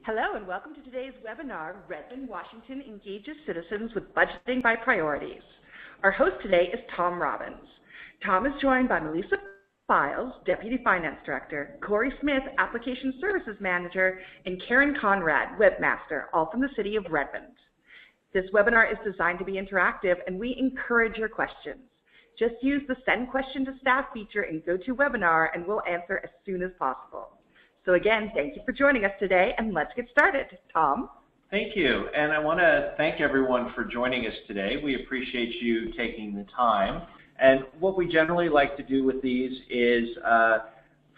Hello and welcome to today's webinar, Redmond, Washington Engages Citizens with Budgeting by Priorities. Our host today is Tom Robbins. Tom is joined by Melissa Files, Deputy Finance Director, Corey Smith, Application Services Manager, and Karen Conrad, Webmaster, all from the City of Redmond. This webinar is designed to be interactive and we encourage your questions. Just use the Send Question to Staff feature in GoToWebinar and we'll answer as soon as possible. So again, thank you for joining us today, and let's get started. Tom? Thank you, and I want to thank everyone for joining us today. We appreciate you taking the time. And what we generally like to do with these is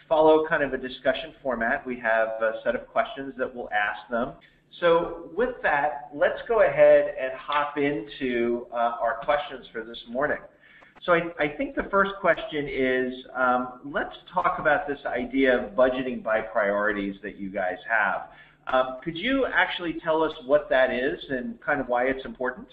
follow kind of a discussion format. We have a set of questions that we'll ask them. So with that, let's go ahead and hop into our questions for this morning. So I think the first question is, let's talk about this idea of budgeting by priorities that you guys have. Could you actually tell us what that is and kind of why it's important?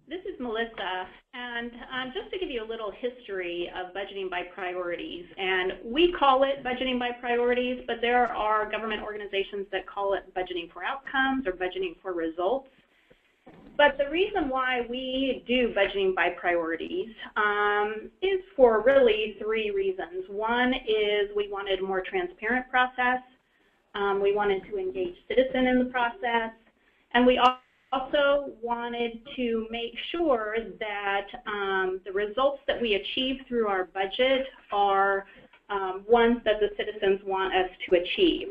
This is Melissa, and just to give you a little history of budgeting by priorities, and we call it budgeting by priorities, but there are government organizations that call it budgeting for outcomes or budgeting for results. But the reason why we do budgeting by priorities is for really three reasons. One is we wanted a more transparent process. We wanted to engage citizens in the process. And we also wanted to make sure that the results that we achieve through our budget are ones that the citizens want us to achieve.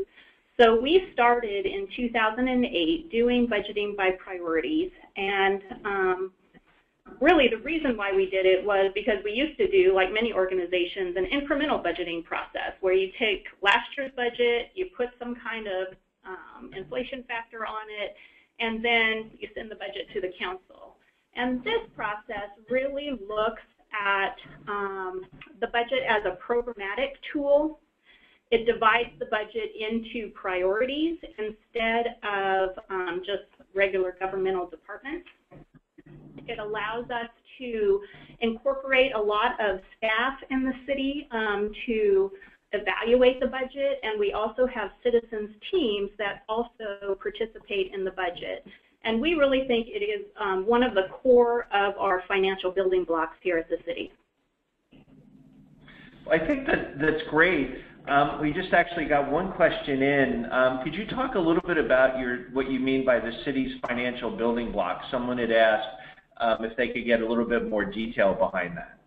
So we started in 2008 doing budgeting by priorities, and really the reason why we did it was because we used to do, like many organizations, an incremental budgeting process where you take last year's budget, you put some kind of inflation factor on it, and then you send the budget to the council. And this process really looks at the budget as a programmatic tool. It divides the budget into priorities instead of just regular governmental departments. It allows us to incorporate a lot of staff in the city to evaluate the budget, and we also have citizens teams that also participate in the budget. And we really think it is one of the core of our financial building blocks here at the city. I think that's great. We just actually got one question in. Could you talk a little bit about what you mean by the city's financial building blocks? Someone had asked if they could get a little bit more detail behind that.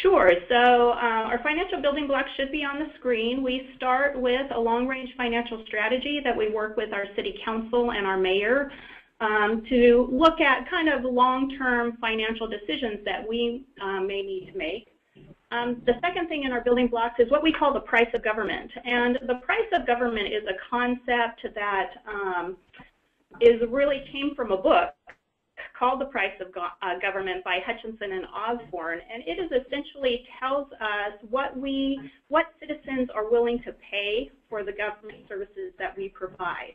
Sure. So our financial building blocks should be on the screen. We start with a long-range financial strategy that we work with our city council and our mayor to look at kind of long-term financial decisions that we may need to make. The second thing in our building blocks is what we call the price of government. And the price of government is a concept that really came from a book called The Price of Government by Hutchinson and Osborne. And it is essentially tells us what citizens are willing to pay for the government services that we provide.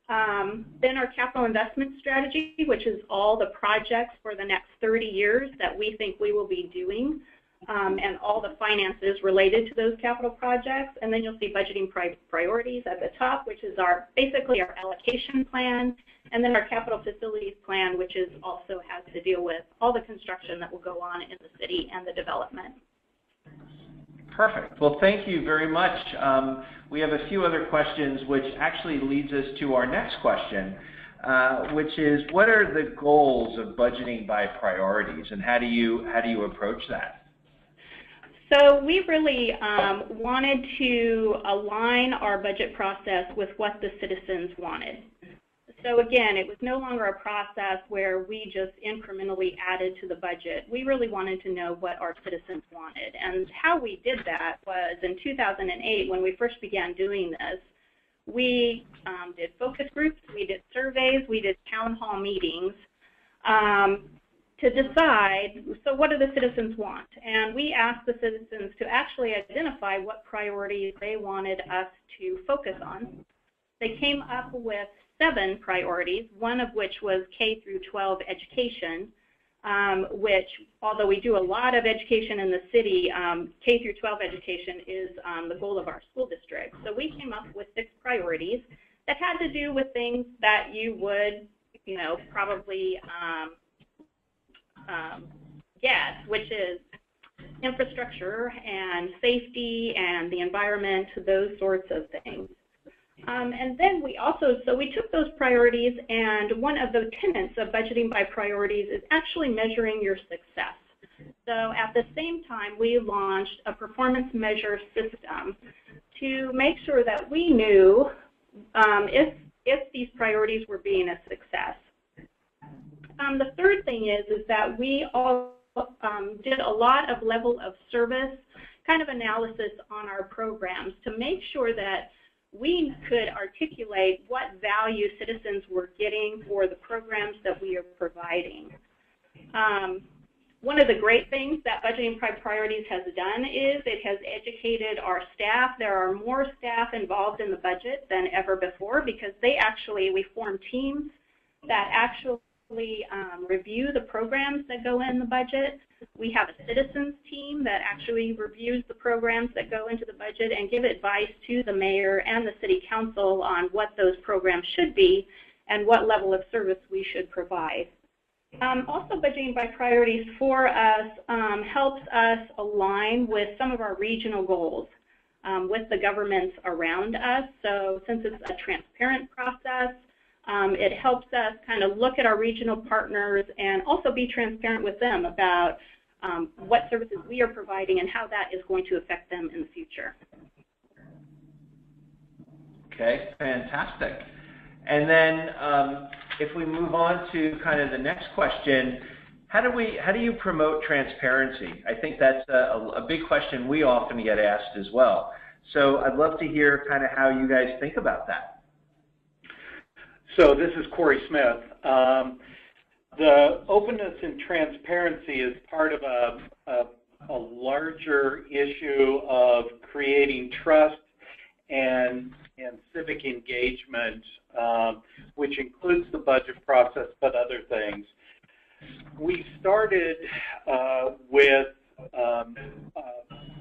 Then our capital investment strategy, which is all the projects for the next 30 years that we think we will be doing. And all the finances related to those capital projects. And then you'll see budgeting priorities at the top, which is basically our allocation plan, and then our capital facilities plan, which also has to deal with all the construction that will go on in the city and the development. Perfect. Well, thank you very much. We have a few other questions, which actually leads us to our next question, which is, what are the goals of budgeting by priorities, and how do you approach that? So we really wanted to align our budget process with what the citizens wanted. So again, it was no longer a process where we just incrementally added to the budget. We really wanted to know what our citizens wanted. And how we did that was in 2008, when we first began doing this, we did focus groups, we did surveys, we did town hall meetings. To decide, so what do the citizens want? And we asked the citizens to actually identify what priorities they wanted us to focus on. They came up with 7 priorities, one of which was K through 12 education, which, although we do a lot of education in the city, K through 12 education is the goal of our school district. So we came up with 6 priorities. that had to do with things that you would, probably guess, which is infrastructure and safety and the environment, those sorts of things. And then we took those priorities, and one of the tenets of budgeting by priorities is actually measuring your success. So at the same time, we launched a performance measure system to make sure that we knew if these priorities were being a success. The third thing is that we all did a lot of level of service kind of analysis on our programs to make sure that we could articulate what value citizens were getting for the programs that we are providing. One of the great things that Budgeting by Priorities has done is it has educated our staff. There are more staff involved in the budget than ever before because we form teams that actually review the programs that go in the budget. We have a citizens team that actually reviews the programs that go into the budget and give advice to the mayor and the city council on what those programs should be and what level of service we should provide. Also, Budgeting by Priorities for us helps us align with some of our regional goals with the governments around us. So since it's a transparent process, it helps us kind of look at our regional partners and also be transparent with them about what services we are providing and how that is going to affect them in the future. Okay, fantastic. And then if we move on to kind of the next question, how do you promote transparency? I think that's a big question we often get asked as well. So I'd love to hear kind of how you guys think about that. So this is Corey Smith. The openness and transparency is part of a larger issue of creating trust and civic engagement, which includes the budget process, but other things. We started with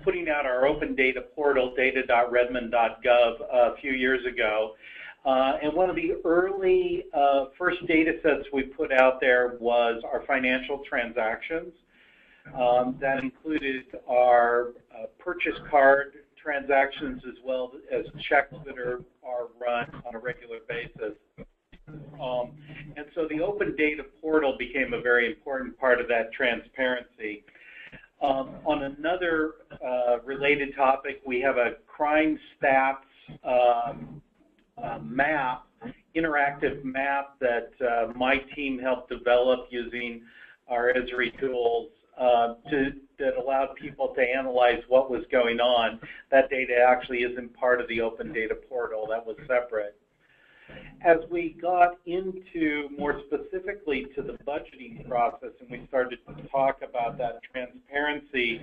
putting out our open data portal, data.redmond.gov, a few years ago. And one of the early first data sets we put out there was our financial transactions. That included our purchase card transactions as well as checks that are run on a regular basis. And so the open data portal became a very important part of that transparency. On another related topic, we have a crime stats interactive map that my team helped develop using our Esri tools that allowed people to analyze what was going on. That data actually isn't part of the open data portal. That was separate. As we got into more specifically to the budgeting process and we started to talk about that transparency,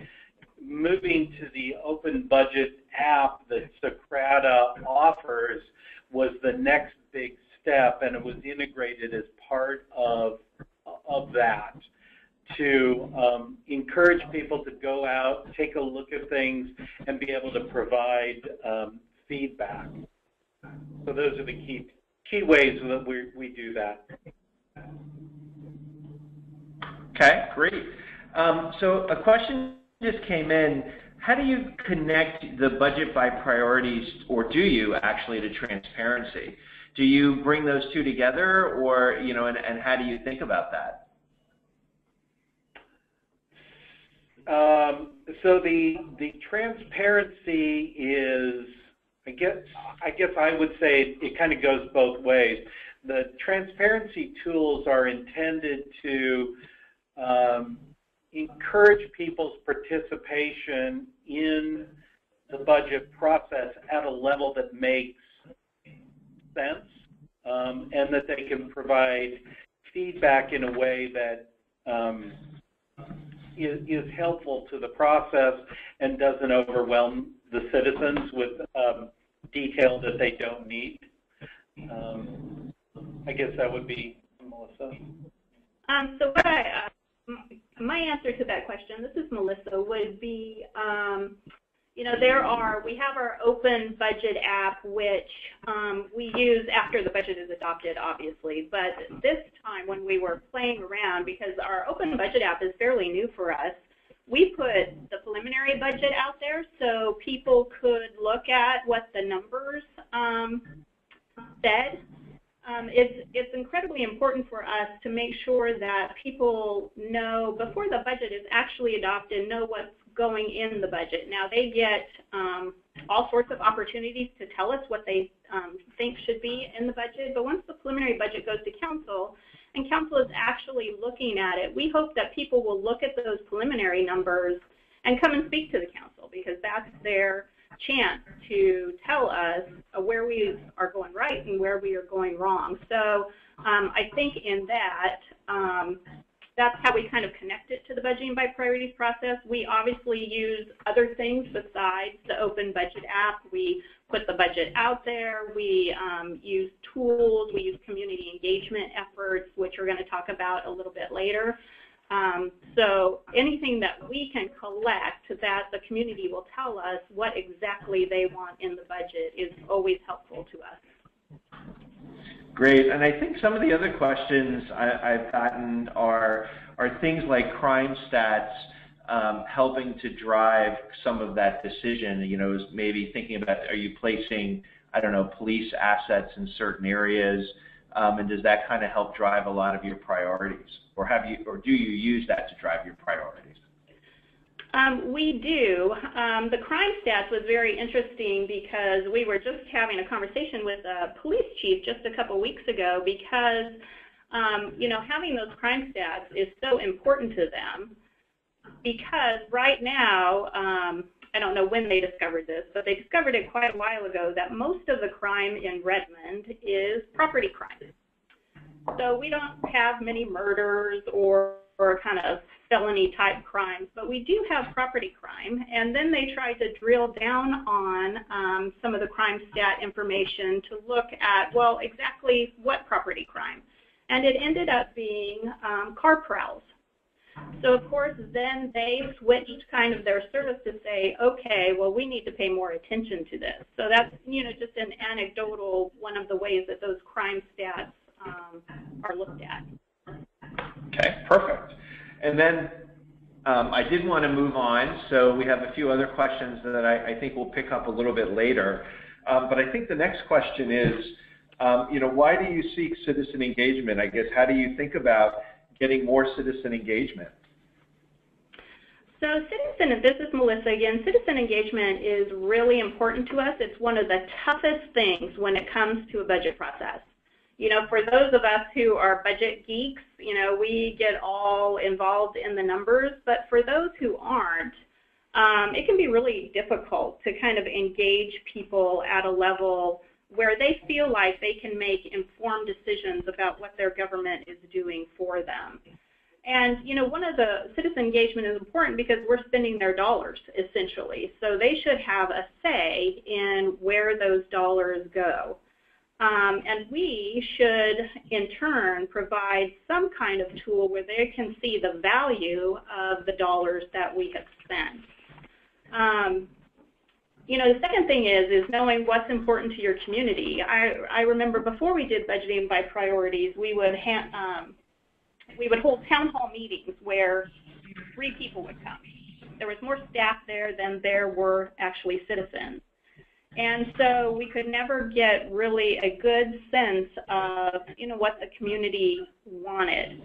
moving to the open budget app that Socrata offers was the next big step, and it was integrated as part of that to encourage people to go out, take a look at things, and be able to provide feedback. So those are the key ways that we do that. Okay, great. So a question just came in. How do you connect the budget by priorities, or do you actually, to transparency? Do you bring those two together, or, and how do you think about that? So the transparency is, I guess I would say it kind of goes both ways. The transparency tools are intended to encourage people's participation in the budget process at a level that makes sense, and that they can provide feedback in a way that is helpful to the process and doesn't overwhelm the citizens with detail that they don't need. I guess that would be Melissa. So what my answer to that question, this is Melissa, would be we have our open budget app, which we use after the budget is adopted, obviously. But this time when we were playing around, because our open budget app is fairly new for us, we put the preliminary budget out there so people could look at what the numbers said. It's incredibly important for us to make sure that people know, before the budget is actually adopted, know what's going in the budget. Now, they get all sorts of opportunities to tell us what they think should be in the budget, but once the preliminary budget goes to council, and council is actually looking at it, we hope that people will look at those preliminary numbers and come and speak to the council, because that's their chance to tell us where we are going right and where we are going wrong. So I think in that, that's how we kind of connect it to the budgeting by priorities process. We obviously use other things besides the open budget app. We put the budget out there. We use tools. We use community engagement efforts, which we're going to talk about a little bit later. So anything that we can collect that the community will tell us what exactly they want in the budget is always helpful to us. Great, and I think some of the other questions I've gotten are things like crime stats helping to drive some of that decision. Maybe thinking about, are you placing, I don't know, police assets in certain areas, and does that kind of help drive a lot of your priorities, or do you use that to drive your priorities? We do. The crime stats was very interesting because we were just having a conversation with a police chief just a couple weeks ago, because having those crime stats is so important to them, because right now, I don't know when they discovered this, but they discovered it quite a while ago, that most of the crime in Redmond is property crime. So we don't have many murders or kind of felony type crimes, but we do have property crime. And then they tried to drill down on some of the crime stat information to look at, well, exactly what property crime. And it ended up being car prowls. So of course, then they switched kind of their service to say, okay, well, we need to pay more attention to this. So that's, just an anecdotal, one of the ways that those crime stats are looked at. Okay, perfect. And then I did want to move on, so we have a few other questions that I think we'll pick up a little bit later. But I think the next question is, why do you seek citizen engagement? I guess, how do you think about getting more citizen engagement? So this is Melissa again, citizen engagement is really important to us. It's one of the toughest things when it comes to a budget process. For those of us who are budget geeks, we get all involved in the numbers, but for those who aren't, it can be really difficult to kind of engage people at a level where they feel like they can make informed decisions about what their government is doing for them. And, one of the citizen engagement is important because we're spending their dollars, essentially. So they should have a say in where those dollars go. And we should, in turn, provide some kind of tool where they can see the value of the dollars that we have spent. The second thing is knowing what's important to your community. I remember before we did budgeting by priorities, we would hold town hall meetings where 3 people would come. There was more staff there than there were actually citizens. And so we could never get really a good sense of, what the community wanted.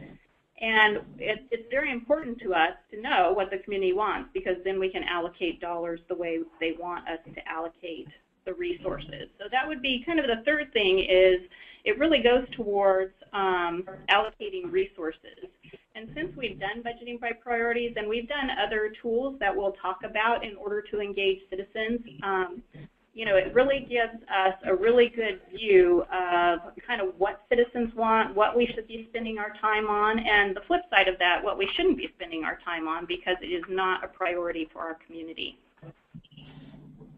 And it's very important to us to know what the community wants, because then we can allocate dollars the way they want us to allocate the resources. So that would be kind of the third thing, is it really goes towards allocating resources. And since we've done budgeting by priorities and we've done other tools that we'll talk about in order to engage citizens, it really gives us a really good view of kind of what citizens want, what we should be spending our time on, and the flip side of that, what we shouldn't be spending our time on because it is not a priority for our community.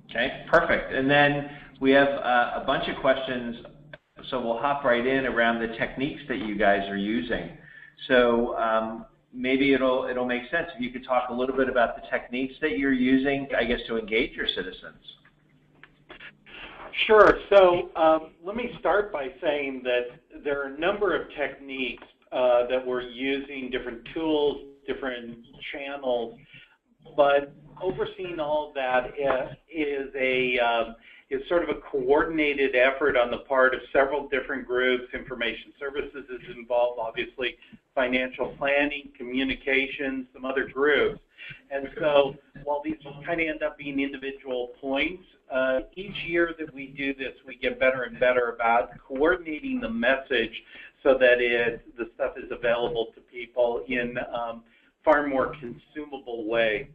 Okay, perfect. And then we have a bunch of questions, so we'll hop right in around the techniques that you guys are using. So, maybe it'll make sense if you could talk a little bit about the techniques that you're using, I guess, to engage your citizens. Sure. So let me start by saying that there are a number of techniques that we're using, different tools, different channels, but overseeing all of that is sort of a coordinated effort on the part of several different groups. Information services is involved, obviously, financial planning, communications, some other groups. And so while these kind of end up being individual points, each year that we do this, we get better and better about coordinating the message so that the stuff is available to people in far more consumable way.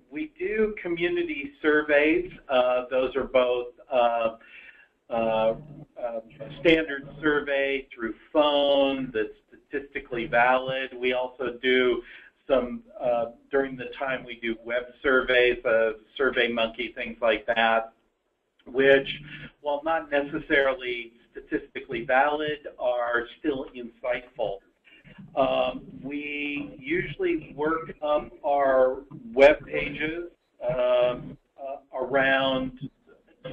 We do community surveys. Those are both standard survey through phone that's statistically valid. We also do some, during the time we do web surveys, SurveyMonkey, things like that, which, while not necessarily statistically valid, are still insightful. We usually work up our web pages around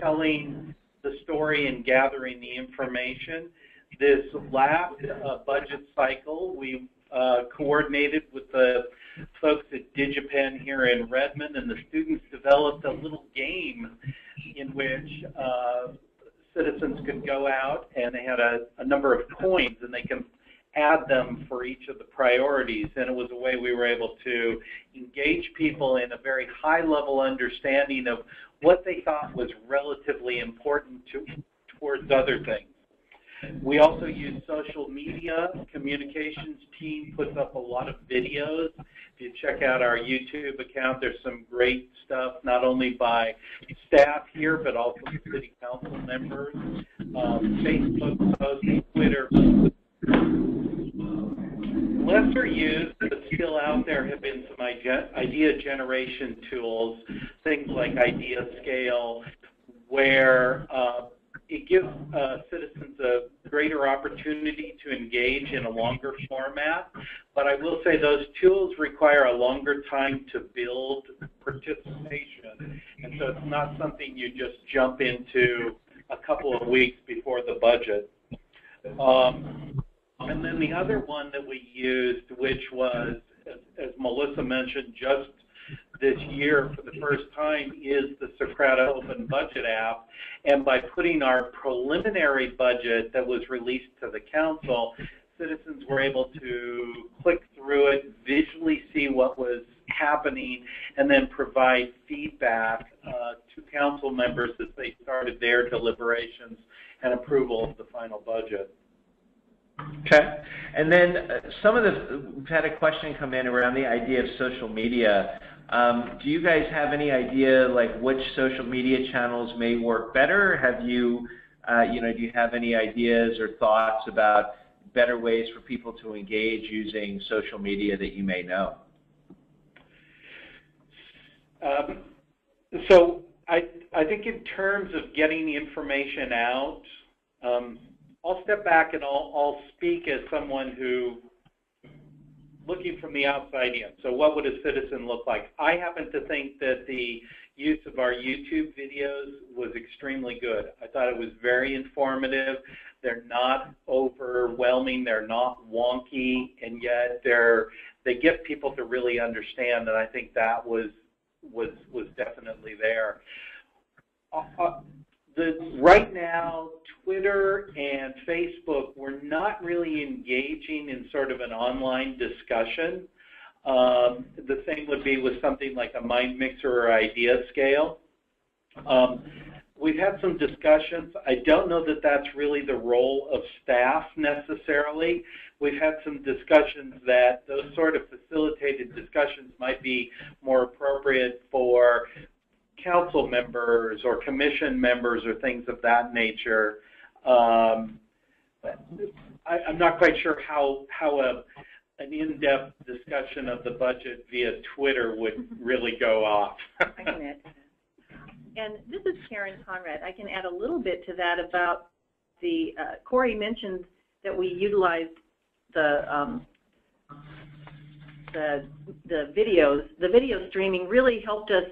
telling the story and gathering the information. This last budget cycle, we coordinated with the folks at DigiPen here in Redmond, and the students developed a little game in which citizens could go out, and they had a number of coins, and they can add them for each of the priorities. And it was a way we were able to engage people in a very high-level understanding of what they thought was relatively important towards other things. We also use social media. Communications team puts up a lot of videos. If you check out our YouTube account, there's some great stuff, not only by staff here, but also city council members, Facebook posts, Twitter. Lesser used, but still out there, have been some idea generation tools, things like Idea Scale, where it gives citizens a greater opportunity to engage in a longer format. But I will say those tools require a longer time to build participation. And so it's not something you just jump into a couple of weeks before the budget. And then the other one that we used, which was, as Melissa mentioned, just this year for the first time, is the Socrata Open Budget app. And by putting our preliminary budget that was released to the council, citizens were able to click through it, visually see what was happening, and then provide feedback to council members as they started their deliberations and approval of the final budget. Okay. And then we've had a question come in around the idea of social media. Do you guys have any idea like which social media channels may work better? Have you, do you have any ideas or thoughts about better ways for people to engage using social media that you may know? So I think in terms of getting the information out, I'll step back and I'll speak as someone who, looking from the outside in. So what would a citizen look like? I happen to think that the use of our YouTube videos was extremely good. I thought it was very informative. They're not overwhelming. They're not wonky, and yet they get people to really understand. And I think that was definitely there. Right now, Twitter and Facebook, we're not really engaging in sort of an online discussion. The same would be with something like a mind mixer or idea scale. We've had some discussions. I don't know that that's really the role of staff necessarily. We've had some discussions that those sort of facilitated discussions might be more appropriate for council members or commission members or things of that nature. I'm not quite sure how an in-depth discussion of the budget via Twitter would really go off. I can add. And this is Karen Conrad. I can add a little bit to that about the, Corey mentioned that we utilized the the videos. The video streaming really helped us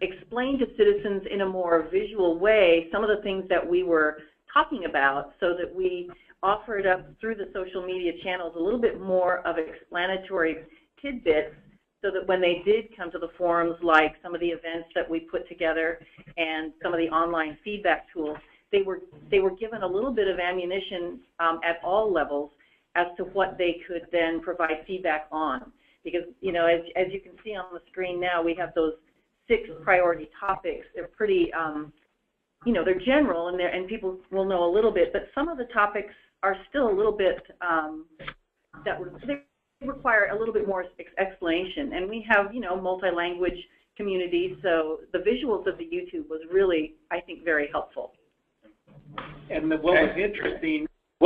explain to citizens in a more visual way some of the things that we were talking about, so that we offered up through the social media channels a little bit more of explanatory tidbits, so that when they did come to the forums, like some of the events that we put together and some of the online feedback tools, they were given a little bit of ammunition at all levels as to what they could then provide feedback on. Because, you know, as you can see on the screen now, we have those 6 priority topics. They're pretty, you know, they're general, and people will know a little bit, but some of the topics are still a little bit, they require a little bit more explanation. And we have, you know, multi-language communities, so the visuals of the YouTube was really, I think, very helpful. And what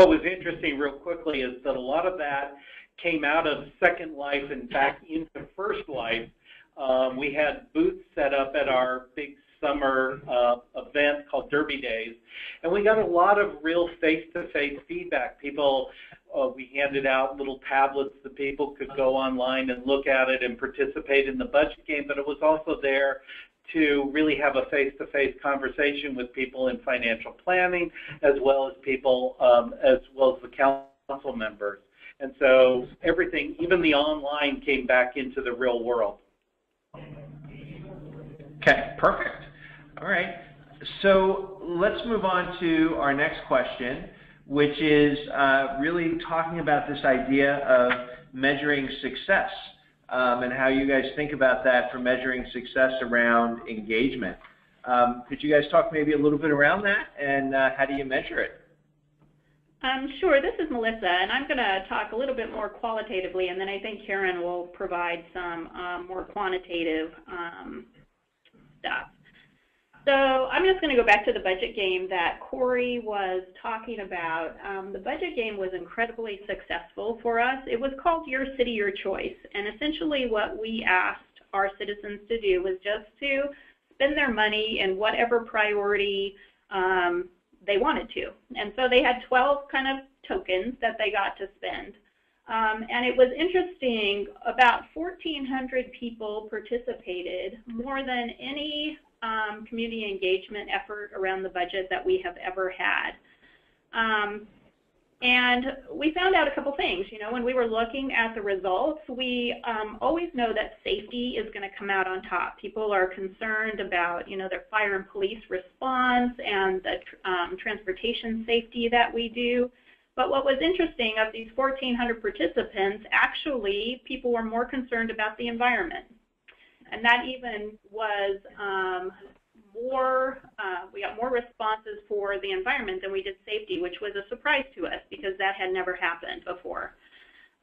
was interesting real quickly is that a lot of that came out of Second Life and back into First Life. We had booths set up at our big summer event called Derby Days, and we got a lot of real face-to-face feedback. People, we handed out little tablets that people could go online and look at it and participate in the budget game, but it was also there to really have a face-to-face conversation with people in financial planning, as well as people, as well as the council members. And so everything, even the online, came back into the real world. Okay, perfect. All right. So let's move on to our next question, which is really talking about this idea of measuring success and how you guys think about that for measuring success around engagement. Could you guys talk maybe a little bit around that, and how do you measure it? Sure. This is Melissa, and I'm going to talk a little bit more qualitatively, and then I think Karen will provide some more quantitative stuff. So I'm just going to go back to the budget game that Corey was talking about. The budget game was incredibly successful for us. It was called Your City, Your Choice, and essentially what we asked our citizens to do was just to spend their money in whatever priority they wanted to. And so they had 12 kind of tokens that they got to spend. And it was interesting, about 1,400 people participated, more than any community engagement effort around the budget that we have ever had. And we found out a couple things. You know, when we were looking at the results, we always know that safety is going to come out on top. People are concerned about, you know, their fire and police response and the transportation safety that we do. But what was interesting, of these 1,400 participants, actually people were more concerned about the environment. And that even was we got more responses for the environment than we did safety, which was a surprise to us because that had never happened before.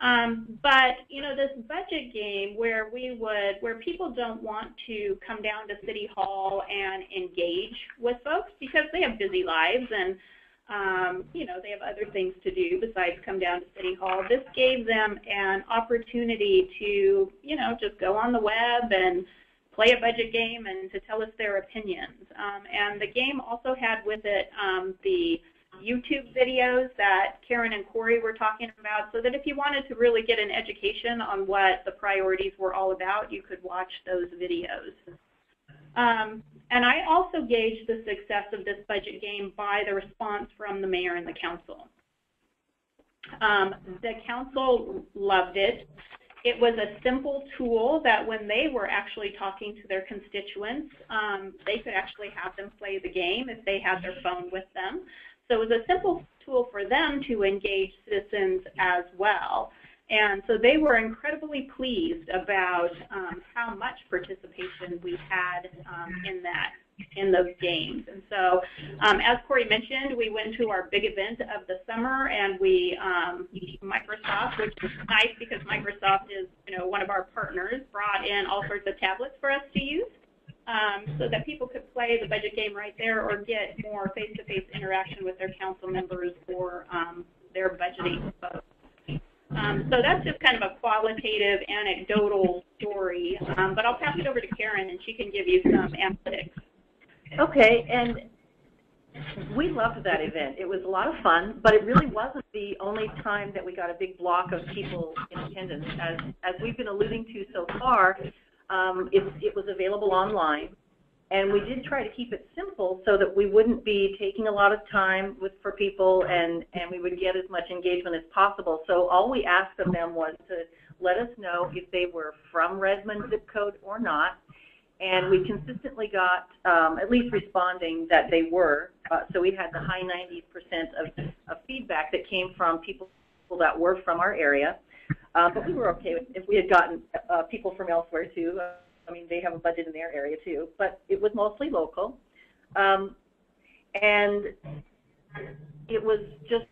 But you know, this budget game where people don't want to come down to City Hall and engage with folks because they have busy lives and you know, they have other things to do besides come down to City Hall. This gave them an opportunity to, you know, just go on the web and play a budget game and to tell us their opinions. And the game also had with it the YouTube videos that Karen and Corey were talking about, so that if you wanted to really get an education on what the priorities were all about, you could watch those videos. And I also gauged the success of this budget game by the response from the mayor and the council. The council loved it. It was a simple tool that when they were actually talking to their constituents, they could actually have them play the game if they had their phone with them. So it was a simple tool for them to engage citizens as well. And so they were incredibly pleased about how much participation we had in those games. And so, as Corey mentioned, we went to our big event of the summer, and we Microsoft, which is nice because Microsoft is, you know, one of our partners, brought in all sorts of tablets for us to use, so that people could play the budget game right there or get more face-to-face interaction with their council members for their budgeting folks. So that's just kind of a qualitative, anecdotal story, but I'll pass it over to Karen, and she can give you some analytics. Okay, and We loved that event. It was a lot of fun, but it really wasn't the only time that we got a big block of people in attendance. As we've been alluding to so far, it was available online, and we did try to keep it simple so that we wouldn't be taking a lot of time for people, and we would get as much engagement as possible. So all we asked of them was to let us know if they were from Redmond zip code or not. And we consistently got at least responding that they were. So we had the high 90% of feedback that came from people that were from our area. But we were okay if we had gotten people from elsewhere too. I mean, they have a budget in their area too. But it was mostly local. And it was just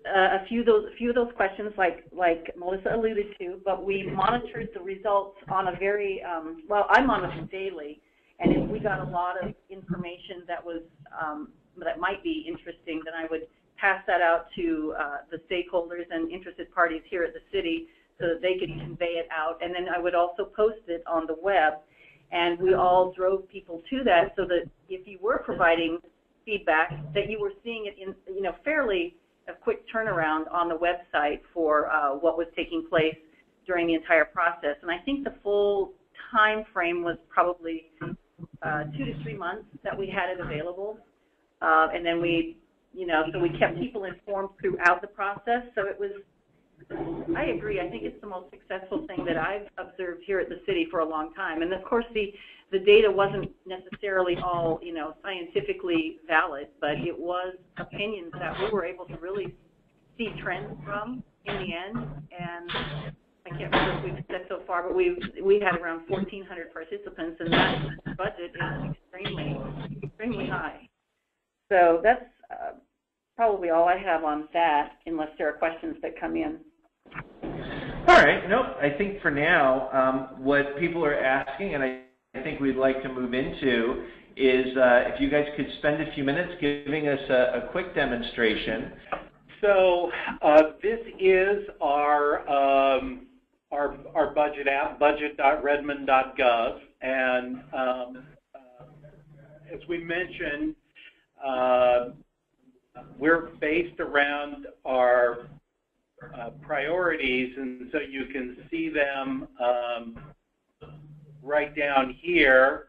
a few of those questions like Melissa alluded to, but we monitored the results on a very, well, I monitor daily, and if we got a lot of information that was, that might be interesting, then I would pass that out to the stakeholders and interested parties here at the city so that they could convey it out, and then I would also post it on the web, and we all drove people to that so that if you were providing feedback, that you were seeing it in, fairly a quick turnaround on the website for what was taking place during the entire process. And I think the full time frame was probably 2 to 3 months that we had it available. And then we, so we kept people informed throughout the process. So it was, I agree, I think it's the most successful thing that I've observed here at the city for a long time. And of course the data wasn't necessarily all, scientifically valid, but it was opinions that we were able to really see trends from in the end. And I can't remember if we've said so far, but we had around 1,400 participants, and that budget is extremely high. So that's probably all I have on that, unless there are questions that come in. All right. Nope. I think for now, what people are asking, and I think we'd like to move into, is if you guys could spend a few minutes giving us a quick demonstration. So this is our budget app, budget.redmond.gov, and as we mentioned, we're based around our priorities, and so you can see them right down here.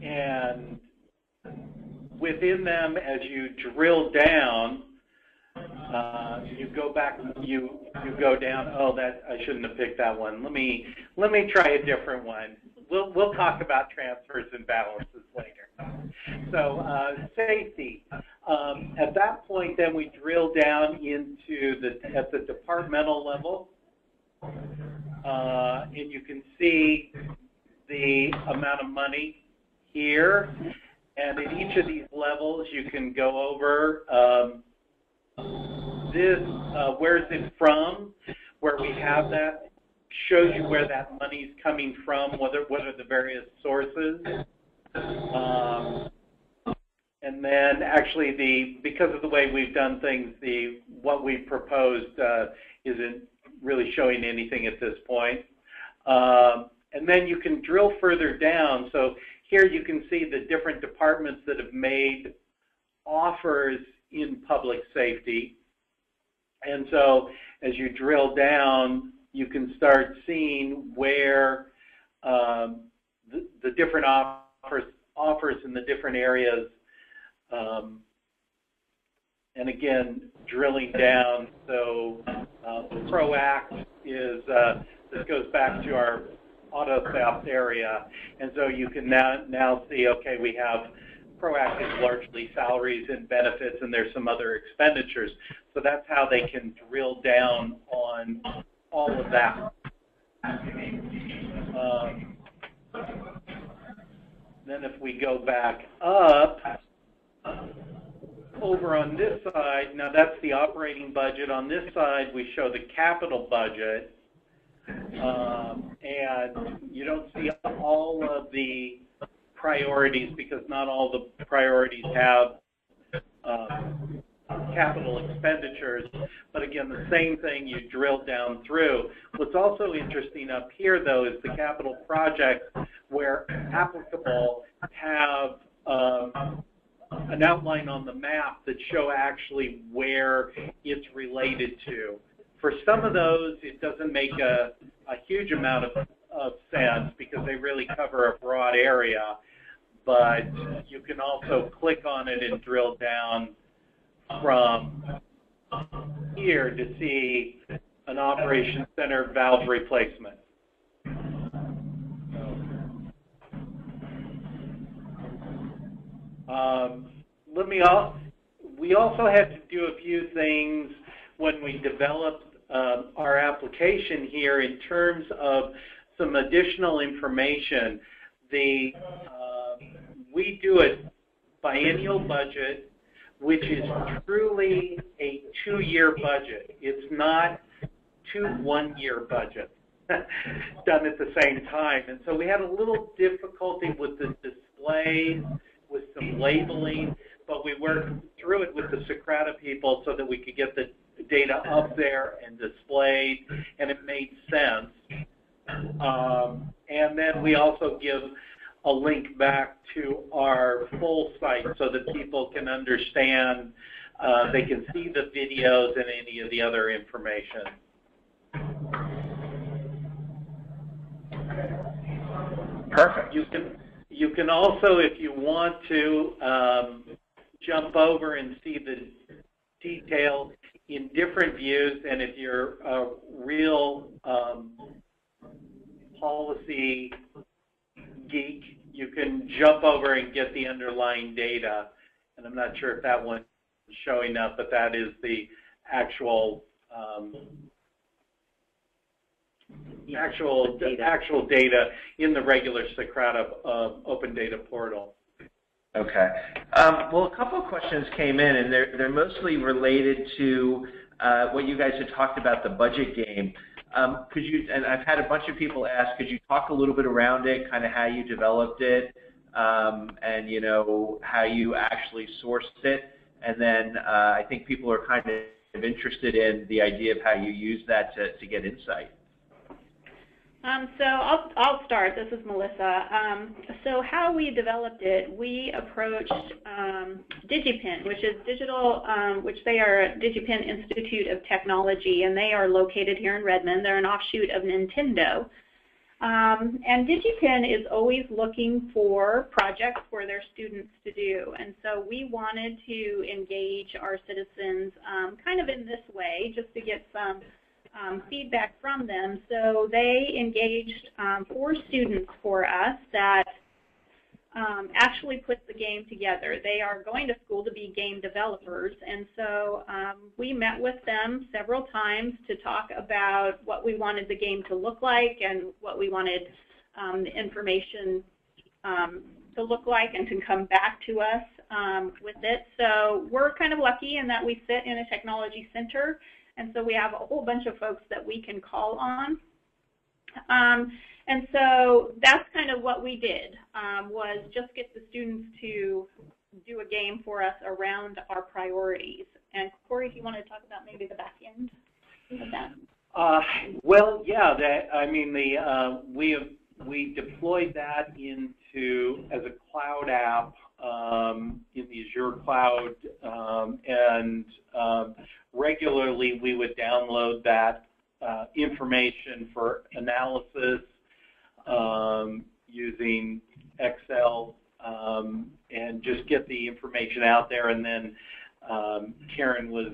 And within them, as you drill down, you go back, you go down. Oh, that I shouldn't have picked that one. Let me try a different one. We'll talk about transfers and balances later. So safety. At that point, then we drill down into at the departmental level, and you can see the amount of money here. And at each of these levels, you can go over where's it from, where we have that, shows you where that money's coming from, what are the various sources. And then actually because of the way we've done things, what we proposed isn't really showing anything at this point. And then you can drill further down. So here you can see the different departments that have made offers in public safety. And so as you drill down, you can start seeing where the different offers in the different areas. And again, drilling down, so ProAct is, this goes back to our auto theft area, and so you can now see, okay, we have ProAct is largely salaries and benefits, and there's some other expenditures. So that's how they can drill down on all of that. Then if we go back up, over on this side, now that's the operating budget. On this side, we show the capital budget. And you don't see all of the priorities because not all the priorities have capital expenditures, but again, the same thing you drill down through. What's also interesting up here, though, is the capital projects where applicable have an outline on the map that show actually where it's related to. For some of those, it doesn't make a huge amount of sense because they really cover a broad area, but you can also click on it and drill down from here to see an operations center valve replacement. We also had to do a few things when we developed our application here in terms of some additional information. We do a biennial budget, which is truly a 2-year budget. It's not 2 one-year budgets done at the same time. And so we had a little difficulty with the displays, with some labeling, but we worked through it with the Socrata people so that we could get the data up there and displayed, and it made sense. And then we also give a link back to our full site so that people can understand, they can see the videos and any of the other information. Perfect. You can also, if you want to, jump over and see the detail in different views, and if you're a real policy geek, you can jump over and get the underlying data. And I'm not sure if that one's showing up, but that is the actual actual data in the regular Socrata open data portal. Okay. Well, a couple of questions came in, and they're mostly related to what you guys had talked about, the budget game. Could you, and I've had a bunch of people ask, could you talk a little bit around it, kind of how you developed it, and, you know, how you actually sourced it? And then I think people are kind of interested in the idea of how you use that to get insight. So I'll start. This is Melissa. So how we developed it, we approached DigiPen, which is which they are DigiPen Institute of Technology, and they are located here in Redmond. They're an offshoot of Nintendo. And DigiPen is always looking for projects for their students to do. And so we wanted to engage our citizens kind of in this way, just to get some feedback from them. So they engaged 4 students for us that actually put the game together. They are going to school to be game developers, and so we met with them several times to talk about what we wanted the game to look like and what we wanted the information to look like, and to come back to us with it. So we're kind of lucky in that we sit in a technology center, and so we have a whole bunch of folks that we can call on. And so that's kind of what we did, was just get the students to do a game for us around our priorities. And Corey, if you want to talk about maybe the back end of that. Well, yeah, we deployed that into as a cloud app in the Azure cloud, and regularly we would download that information for analysis using Excel, and just get the information out there. And then Karen was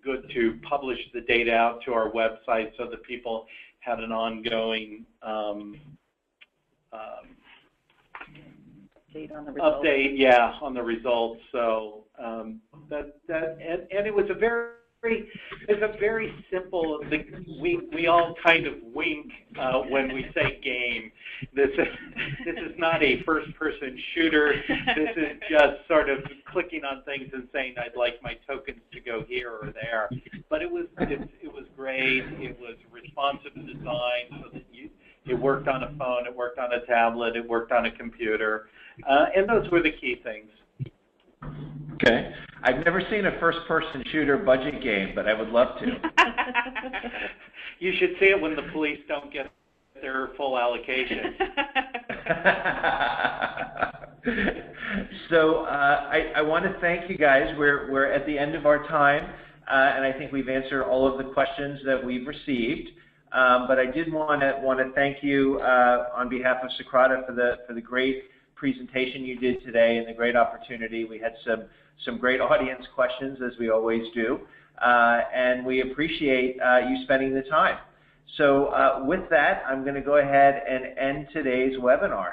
good to publish the data out to our website so that people had an ongoing update, yeah, on the results. So and it was a very simple. We all kind of wink when we say game. This is not a first-person shooter. This is just sort of clicking on things and saying, I'd like my tokens to go here or there. But it was great. It was responsive design, so that it worked on a phone, it worked on a tablet, it worked on a computer, and those were the key things. Okay. I've never seen a first-person shooter budget game, but I would love to. You should see it when the police don't get their full allocation. So I want to thank you guys. We're at the end of our time, and I think we've answered all of the questions that we've received. But I did want to thank you on behalf of Socrata for the great presentation you did today and the great opportunity. We had some great audience questions, as we always do, and we appreciate you spending the time. So with that, I'm going to go ahead and end today's webinar.